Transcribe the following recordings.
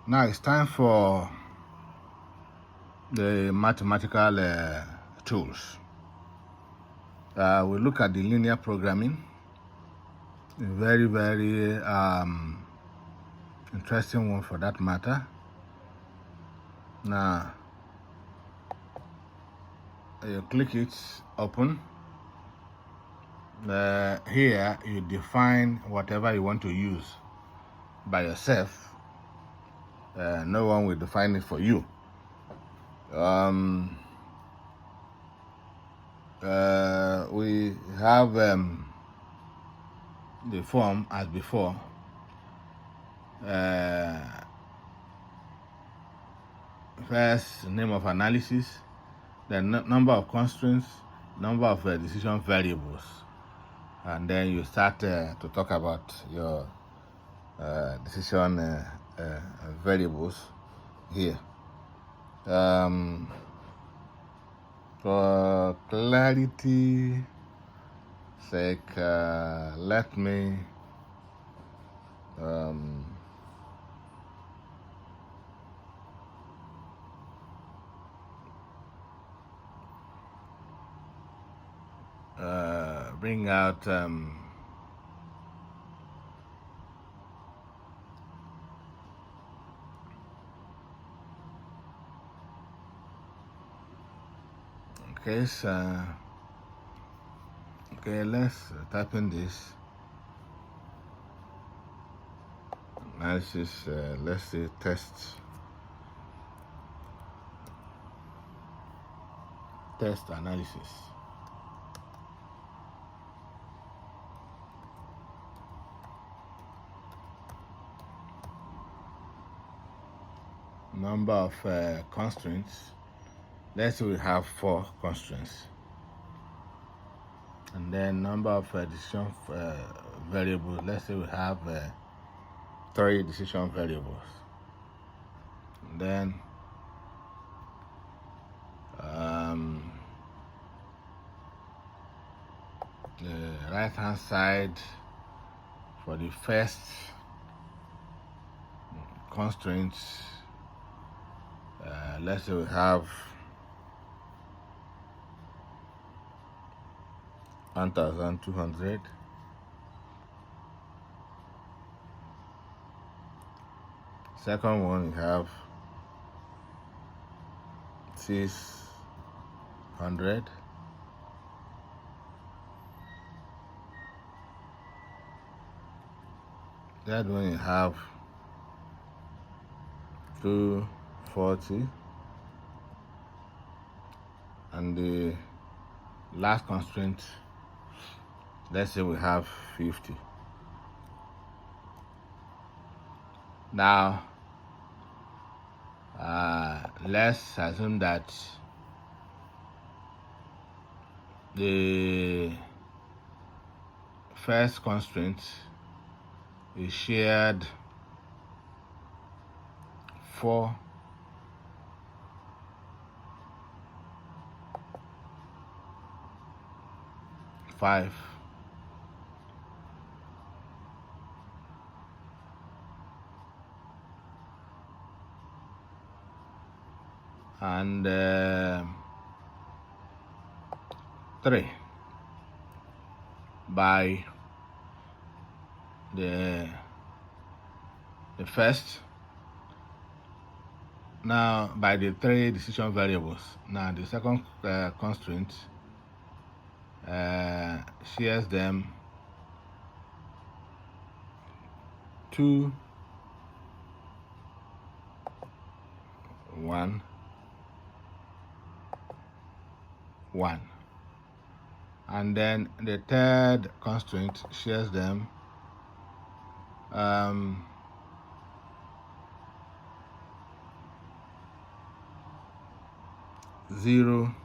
Now it's time for the mathematical tools. We look at the linear programming, a very, very interesting one for that matter. Now, you click it, open. Here, you define whatever you want to use by yourself. No one will define it for you. We have the form as before. First, name of analysis, then number of constraints, number of decision variables, and then you start to talk about your decision variables here. For clarity sake, let me bring out okay, so let's type in this analysis. Let's say test analysis. Number of constraints. Let's say we have 4 constraints. And then number of decision variables. Let's say we have 3 decision variables. And then the right hand side for the first constraints, let's say we have 1,200. Second one, we have 600. That one, you have 240. And the last constraint, let's say we have 50. Now, let's assume that the first constraint is shared 4 5 and 3 by the first. Now by the 3 decision variables. Now the second constraint shares them 2 1 1, and then the third constraint shares them 0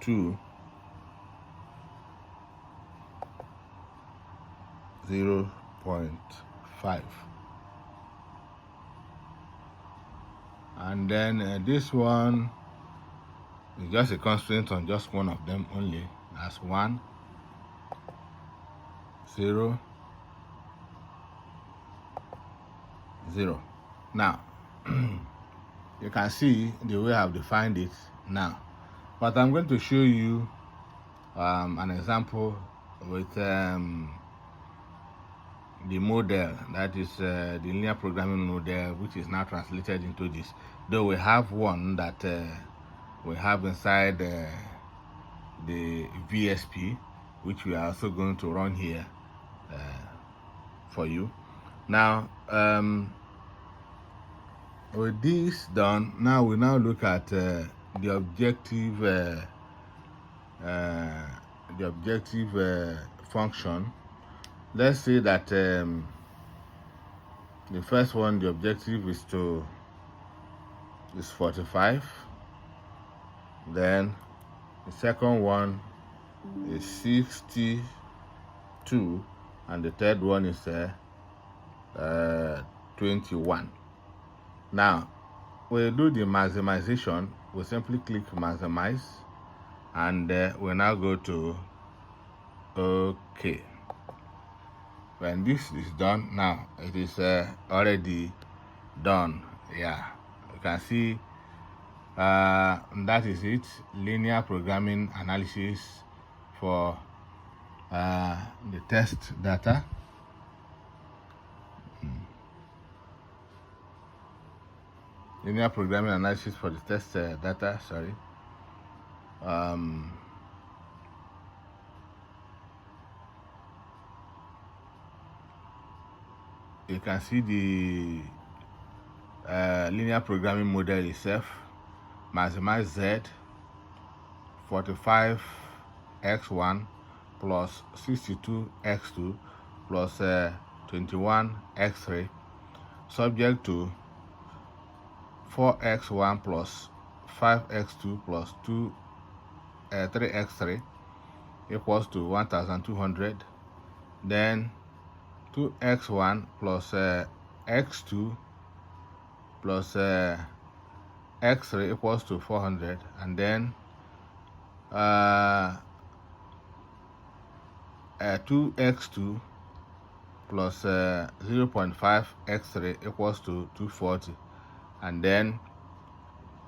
2 0.5. And then this one is just a constraint on just one of them only, as 1 0 0. Now, you can see the way I've defined it now. But I'm going to show you an example with the model, that is the linear programming model, which is now translated into this. Though we have one that we have inside the VSP, which we are also going to run here for you. Now, with this done, now we look at the objective function. Let's say that the first one, the objective is 45. Then the second one is 62, and the third one is 21. Now, we do the maximization. We simply click maximize, and we now go to OK. When this is done, now it is already done. Yeah, you can see that is it. Linear programming analysis for the test data. Linear programming analysis for the test data, sorry. You can see the linear programming model itself. Maximize Z, 45x1 plus 62x2 plus 21x3, subject to 4x1 plus 5x2 plus 3x3 equals to 1200. Then 2x1 plus x2 plus x3 equals to 400, and then 2x2 plus 0.5 x3 equals to 240, and then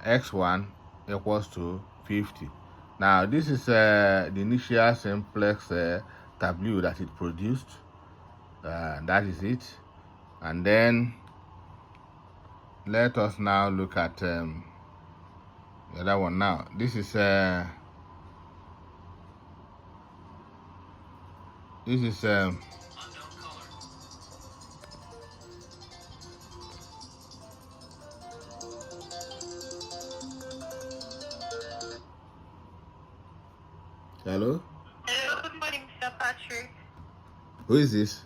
x1 equals to 50. Now, this is the initial simplex tableau that it produced. That is it. And then let us now look at the other one. Now, this is hello? Hello, good morning, Mr. Patrick. Who is this?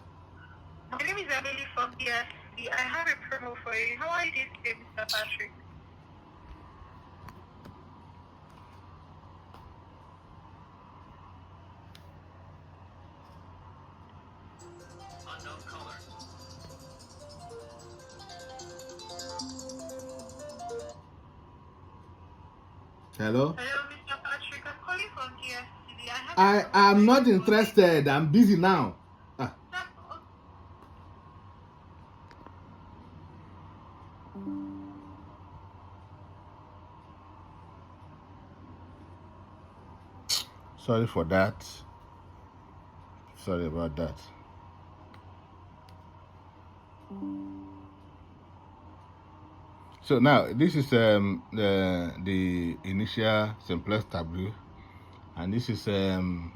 My name is Emily from VSP. I have a promo for you. How are you doing today, Mr. Patrick? Unknown caller. Hello? Hello, Mr. Patrick. I'm calling from VSP. I am not interested. I'm busy now. Sorry for that. Sorry about that. So now this is the initial simplex tableau, and this is the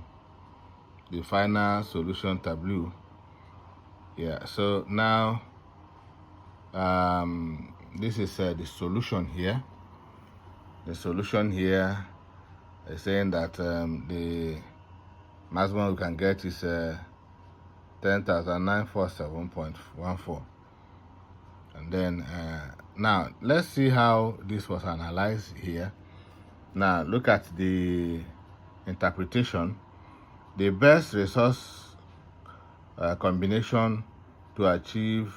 final solution tableau. Yeah. So now this is the solution here. The solution here is saying that the maximum we can get is 10,947.14. And then now let's see how this was analyzed here. Now look at the interpretation. The best resource combination to achieve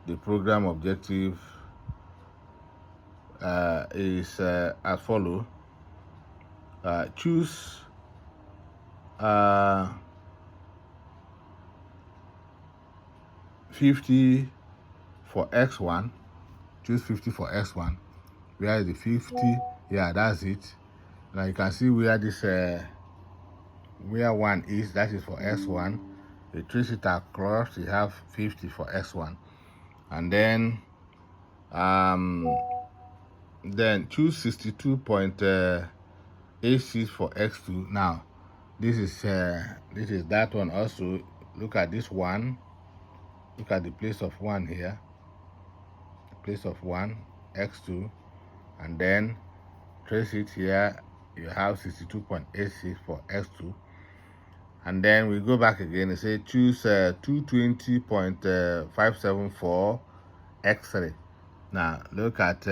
the program objective is as follows. Choose 50 for x1, choose 50 for x1. Where is the 50? Yeah, that's it. Now you can see where this where 1 is, that is for x1. You trace it across, you have 50 for x1. And then choose 62.86 for x2. Now this is that one also. Look at this one. Look at the place of 1 here. Place of 1, x2, and then trace it here. You have 62.86 for x2. And then we go back again and say choose 220.57 for x3. Now look at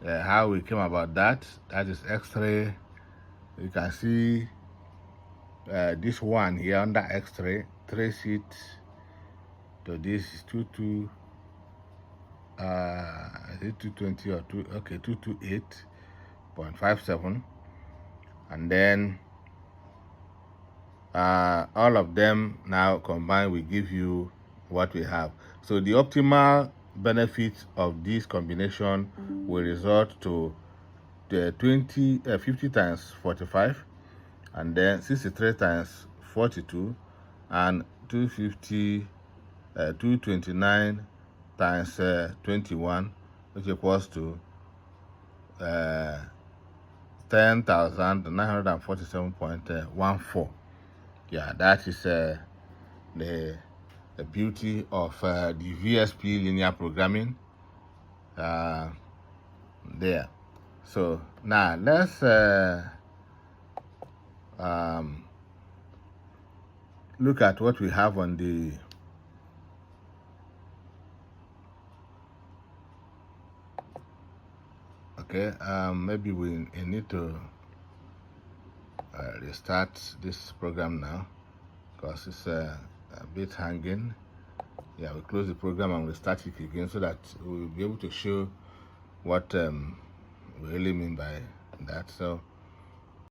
how we came about that. That is x3. You can see this one here under x3. Trace it to this is 220 or 228.57, and then all of them now combined will give you what we have. So the optimal benefit of this combination will result to the 50 times 45, and then 63 times 42, and 229 times 21, which equals to 10,947.14. Yeah, that is the beauty of the VSP linear programming there. So now let's look at what we have on the maybe we need to restart this program now because it's a bit hanging. Yeah, we close the program and we start it again so that we'll be able to show what we really mean by that. So